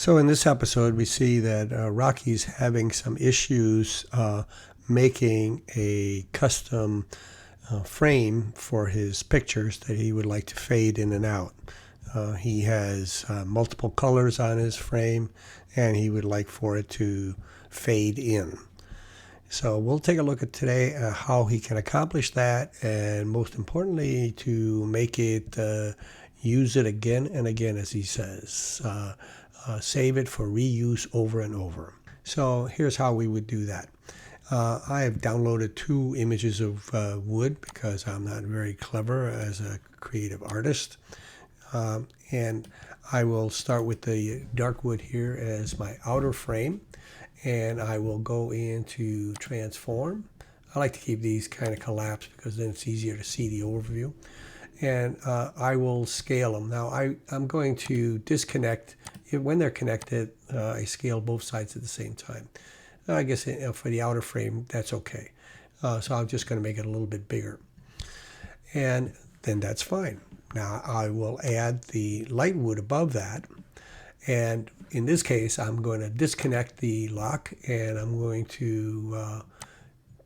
So in this episode, we see that Rocky's having some issues making a custom frame for his pictures that he would like to fade in and out. He has multiple colors on his frame, and he would like for it to fade in. So we'll take a look at today how he can accomplish that, and most importantly, to make it use it again and again, as he says. Save it for reuse over and over. So here's how we would do that. I have downloaded 2 images of wood because I'm not very clever as a creative artist. And I will start with the dark wood here as my outer frame. And I will go into transform. I like to keep these kind of collapsed because then it's easier to see the overview. And I will scale them. Now I'm going to disconnect. When they're connected, I scale both sides at the same time. I guess for the outer frame, that's okay. So I'm just going to make it a little bit bigger. And then that's fine. Now I will add the light wood above that. And in this case, I'm going to disconnect the lock, and I'm going to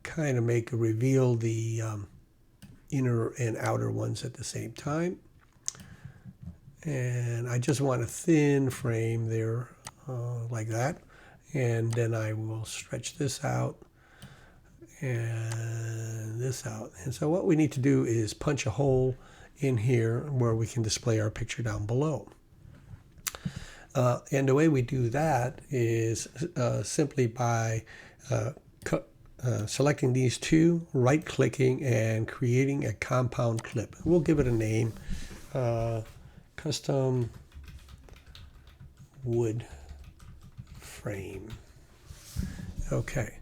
kind of reveal the inner and outer ones at the same time. And I just want a thin frame there like that. And then I will stretch this out and this out. And so what we need to do is punch a hole in here where we can display our picture down below. And the way we do that is simply by selecting these 2, right-clicking, and creating a compound clip. We'll give it a name, custom wood frame. Okay.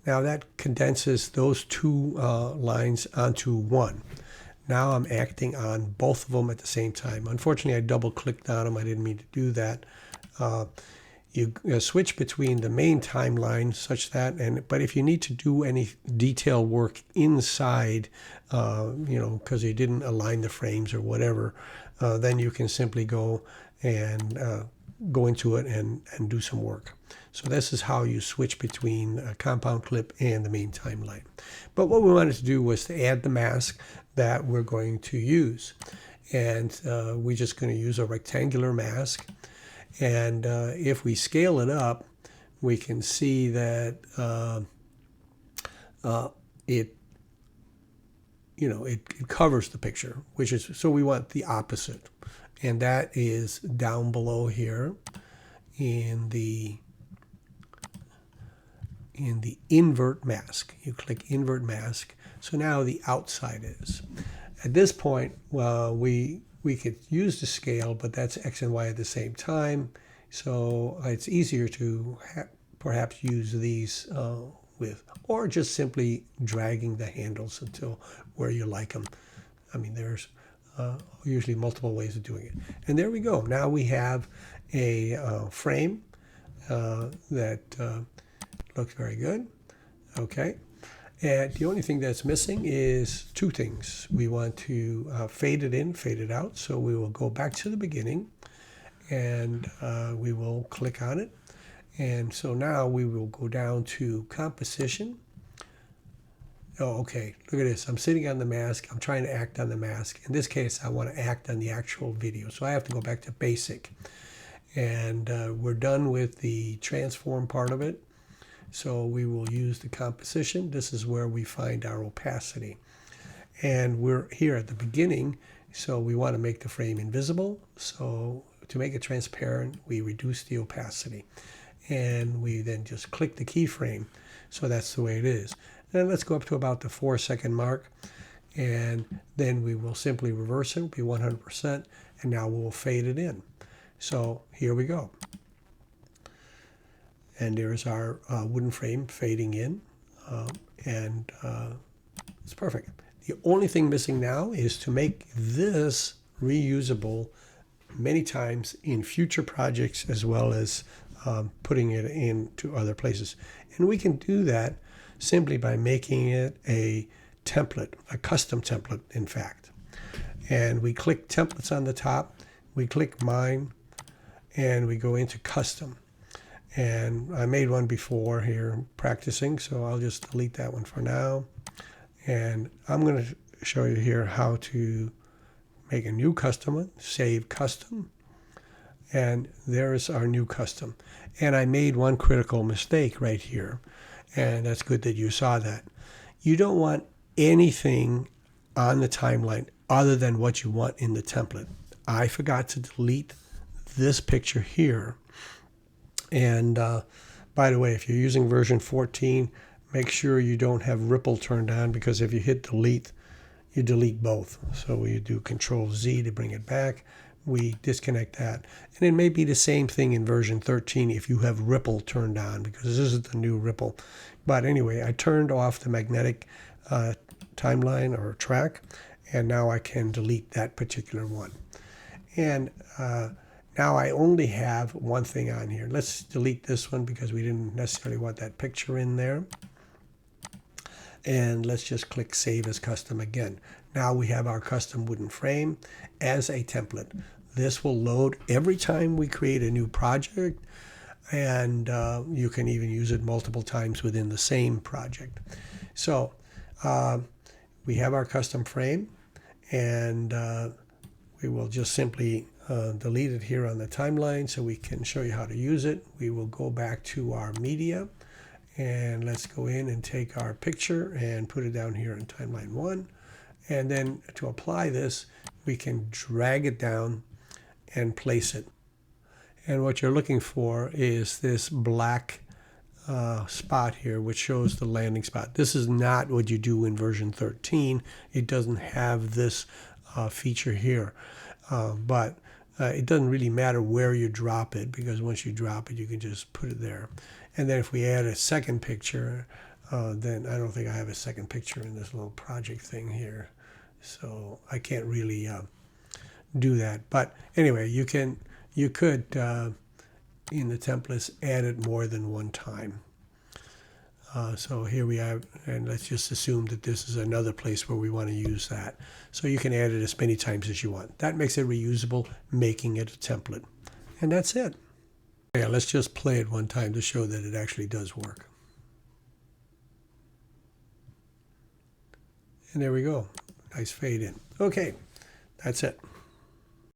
Now that condenses those 2 lines onto one. Now I'm acting on both of them at the same time. Unfortunately, I double-clicked on them. I didn't mean to do that. You switch between the main timeline such that, but if you need to do any detail work inside, because you didn't align the frames or whatever, then you can simply go and go into it and do some work. So this is how you switch between a compound clip and the main timeline. But what we wanted to do was to add the mask that we're going to use. And we're just going to use a rectangular mask. And if we scale it up, we can see that it covers the picture, which is, so we want the opposite. And that is down below here in the invert mask. You click invert mask. So now the outside is. At this point, we could use the scale, but that's X and Y at the same time. So it's easier to perhaps use these or just simply dragging the handles until where you like them. I mean, there's usually multiple ways of doing it. And there we go. Now we have a frame that looks very good. Okay. And the only thing that's missing is 2 things. We want to fade it in, fade it out. So we will go back to the beginning, and we will click on it. And so now we will go down to composition. Oh, okay. Look at this. I'm sitting on the mask. I'm trying to act on the mask. In this case, I want to act on the actual video. So I have to go back to basic. And we're done with the transform part of it. So we will use the composition. This is where we find our opacity. And we're here at the beginning, so we want to make the frame invisible. So to make it transparent, we reduce the opacity. And we then just click the keyframe. So that's the way it is. And let's go up to about the 4-second mark. And then we will simply reverse it, it'll be 100%. And now we'll fade it in. So here we go. And there's our wooden frame fading in, and it's perfect. The only thing missing now is to make this reusable many times in future projects, as well as putting it into other places. And we can do that simply by making it a template, a custom template, in fact. And we click templates on the top, we click mine, and we go into custom. And I made one before here practicing, so I'll just delete that one for now. And I'm going to show you here how to make a new custom one, save custom. And there's our new custom. And I made one critical mistake right here. And that's good that you saw that. You don't want anything on the timeline other than what you want in the template. I forgot to delete this picture here. And by the way, if you're using version 14, make sure you don't have ripple turned on, because if you hit delete, you delete both. So we do Control Z to bring it back. We disconnect that. And it may be the same thing in version 13 if you have ripple turned on, because this is the new ripple. But anyway, I turned off the magnetic timeline or track, and now I can delete that particular one. And now I only have one thing on here. Let's delete this one because we didn't necessarily want that picture in there. And let's just click Save as Custom again. Now we have our custom wooden frame as a template. This will load every time we create a new project, and you can even use it multiple times within the same project. So we have our custom frame, and we will just simply delete it here on the timeline so we can show you how to use it. We will go back to our media, and let's go in and take our picture and put it down here in timeline 1. And then to apply this, we can drag it down and place it. And what you're looking for is this black spot here, which shows the landing spot. This is not what you do in version 13. It doesn't have this feature here. But it doesn't really matter where you drop it, because once you drop it, you can just put it there. And then if we add a second picture, then I don't think I have a second picture in this little project thing here. So I can't really do that. But anyway, you could in the templates add it more than one time. So here we have, and let's just assume that this is another place where we want to use that. So you can add it as many times as you want. That makes it reusable, making it a template. And that's it. Yeah, let's just play it one time to show that it actually does work. And there we go. Nice fade in. Okay, that's it.